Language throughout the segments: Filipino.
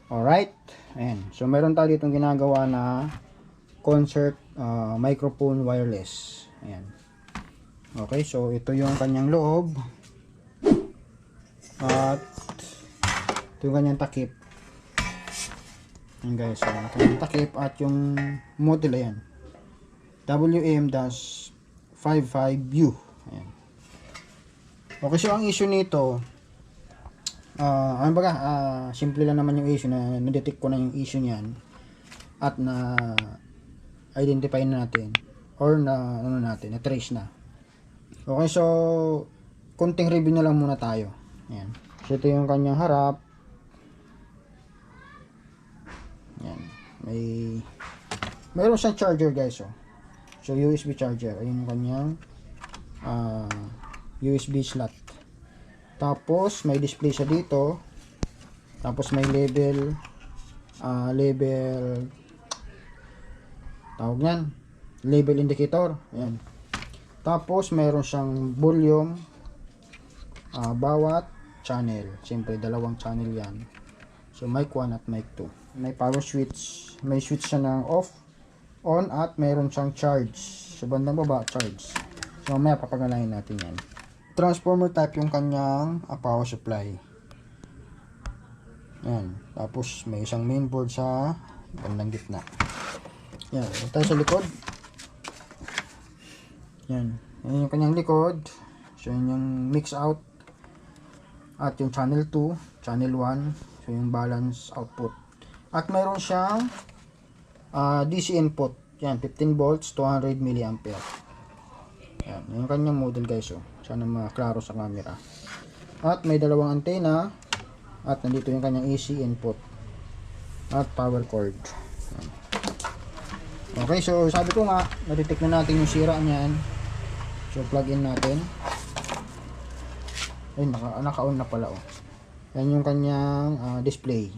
Alright. Ayan. So, meron tayo ditong ginagawa na concert microphone wireless. Ayan. Okay. So, ito yung kanyang loob. At ito yung kanyang takip. Ayan guys. So, ito yung takip at yung model. Ayan. WM-55U. Ayan. Okay. So, ang issue nito, ano baga, simple lang naman yung issue na na-detect ko na yung issue niyan at na identify na natin or na ano natin, na-trace na. Okay, so konting review na lang muna tayo. Ayan. So ito yung kanyang harap. Ayan. Mayroon siyang charger guys, oh. So USB charger. Ayun yung kanyang USB slot. Tapos may display siya dito. Tapos may label tawag niyan, label indicator. Ayan. Tapos mayroon siyang volume bawat channel. Siyempre dalawang channel yan. So mic 1 at mic 2. May power switch. May switch siya ng off, on at mayroon siyang charge. Sa bandang baba, charge. So mamaya papagalahin natin yan. Transformer type yung kanyang power supply. Yan. Tapos may isang mainboard sa bandang gitna. Yan. Tayo sa likod. Yan. Yan yung kanyang likod. So yan yung mix out. At yung channel 2, channel 1. So yung balance output. At mayroon siyang DC input. Yan. 15 volts, 200 milliampere. Yan. Yan yung kanyang model guys. Oh. Sana maklaro sa camera. At may dalawang antena. At nandito yung kanyang AC input. At power cord. Okay, so sabi ko nga, na-detect na natin yung sira niyan. So plug in natin. Ay, naka-on na pala, oh. Yan yung kanyang display.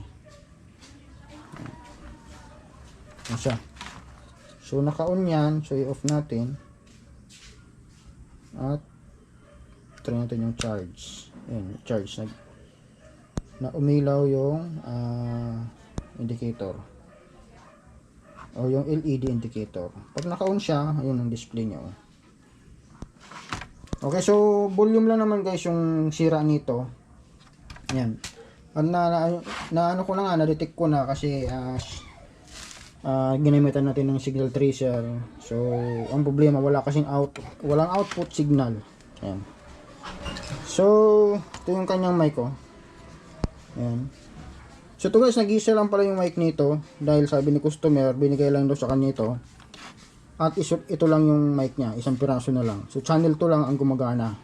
Yan siya. So naka-on yan. So i-off natin. At try natin yung charge. Ayan, charge na umilaw yung indicator o yung LED indicator. Pag naka-on siya, ayun ang display niya. Okay, so volume lang naman guys yung sira nito. Ayan. Na ano ko na nga, na-detect ko na kasi ginamitan natin ng signal tracer. So ang problema, walang output signal. Ayan. So ito yung kanyang mic, oh. Ayan. So ito guys, nag-isa lang pala yung mic nito dahil sabi ni customer, binigay lang daw sa kanya ito. At ito lang yung mic niya, isang piraso na lang. So channel 2 lang ang gumagana.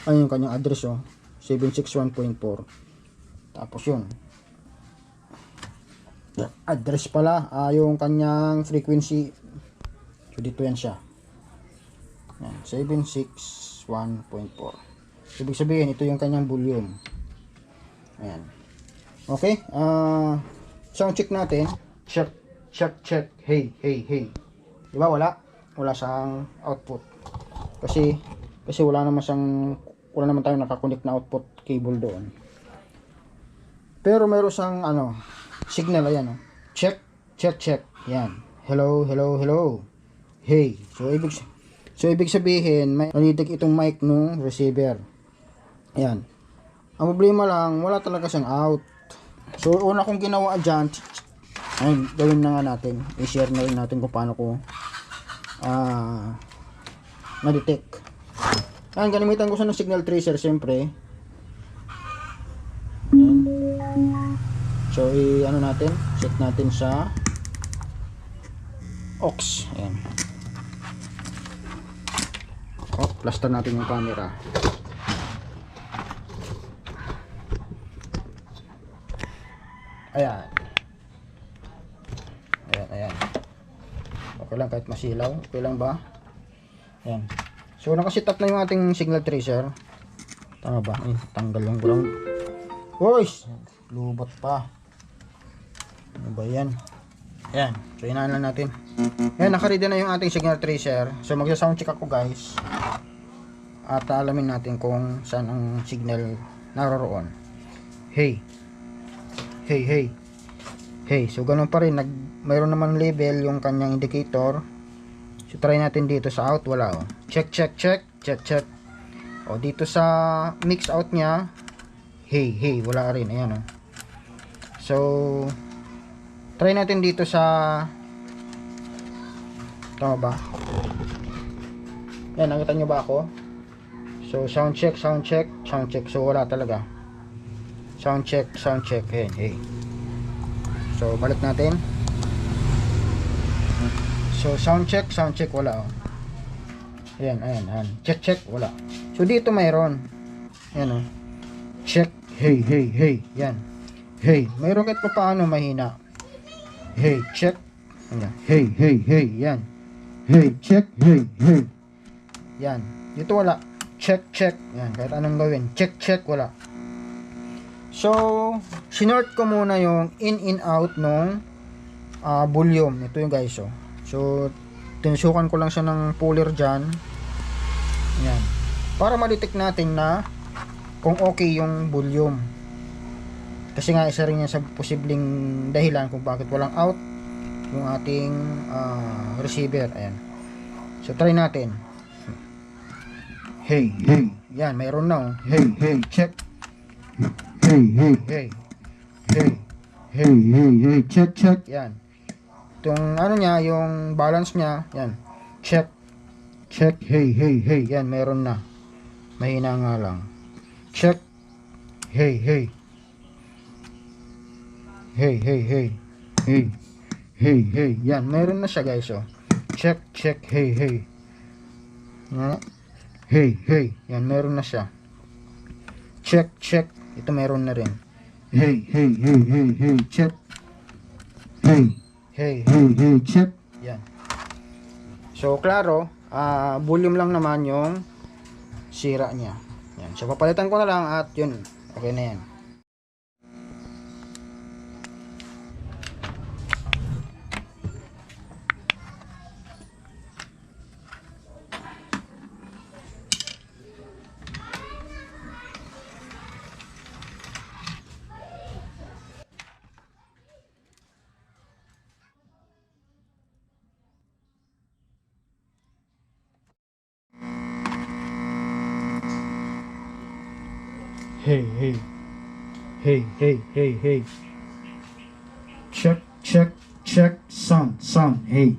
Ayun yung kanyang address, oh. 761.4. Tapos yun. Address pala, yung kanyang frequency. So dito yan siya. Ayan, 761.4. Ibig sabihin, ito yung kanyang volume. Ayan. Okay. Sound check natin. Check. Hey. Diba wala siyang output. Kasi wala naman tayong nakakonect na output cable doon. Pero meron siyang signal. Ayan, oh. Check. Yan. Hello. Hey. So ibig sabihin, may nadidig itong mic nung receiver. Ayan. Ang problema lang, wala talaga siyang out. So una kong ginawa dyan, ay gawin na nga natin, i-share na rin natin kung paano ko na-detect. Ayan, ganimitan ko sa ng signal tracer siyempre. Ayan. So natin, set natin sa aux. Ayan. Plaster natin yung camera. Ayan. Okay lang kahit masilaw. Okay lang ba? Ayan. So nakaset up na yung ating signal tracer. Tama ba? Ay, tanggal yung ground. Boys! Lubot pa. Ano ba yan? Ayan. So inaan lang natin. Ayan, nakaready na yung ating signal tracer. So magsa-sound check ako guys. At alamin natin kung saan ang signal naroroon. Hey. hey, hey. Hey, so ganun pa rin, mayroon naman label yung kanyang indicator. So try natin dito sa out, wala oh. Check, check, check, check, check. O dito sa mix out niya, hey, hey, wala rin, ayan oh. So try natin dito sa, tama ba? Yan, nakita nyo ba ako? So sound check, sound check, sound check. So wala talaga. Sound check, hey, hey. So balik natin. So sound check, wala oh. Ayan, ayan, ayan. Check, check, wala. So dito mayroon. Ayan oh. Check, hey, hey, hey. Yan. Hey, mayroon kahit pa paano mahina. Hey, check. Ayan. Hey, hey, hey. Yan. Hey, check, hey, hey. Yan. Dito wala. Check, check. Yan, kahit anong gawin. Check, check, wala. So, sinort ko muna yung in out nung volume. Ito yung guys oh. So, tinusukan ko lang siya ng puller dyan. Yan. Para ma-detect natin na kung okay yung volume. Kasi nga isa rin yan sa posibleng dahilan kung bakit walang out yung ating receiver. Ayan. So, try natin. Hey, hey. Yan, mayroon na oh. Hey, hey, check. Hey, hey, hey. Hey, hey, hey, hey. Check, check. Yan. Itong ano niya, yung balance niya, yan. Check. Check. Hey, hey, hey. Yan, meron na. Mahina nga lang. Check. Hey, hey. Hey, hey, hey. Hey. Hey, hey. Yan, meron na siya guys, oh. Check, check. Hey, hey. Hey, hey. Yan, meron na siya. Check, check. Ito meron na rin. Hey, hey, hey, hey, hey. Check. Hey. Hey, hey, hey, check. Yan. So, klaro, volume lang naman yung sira niya. Yan. So, papalitan ko na lang at yun. Okay na yan. Hey, hey. Hey, hey, hey, hey. Check, check, check. Sound, sound. Hey.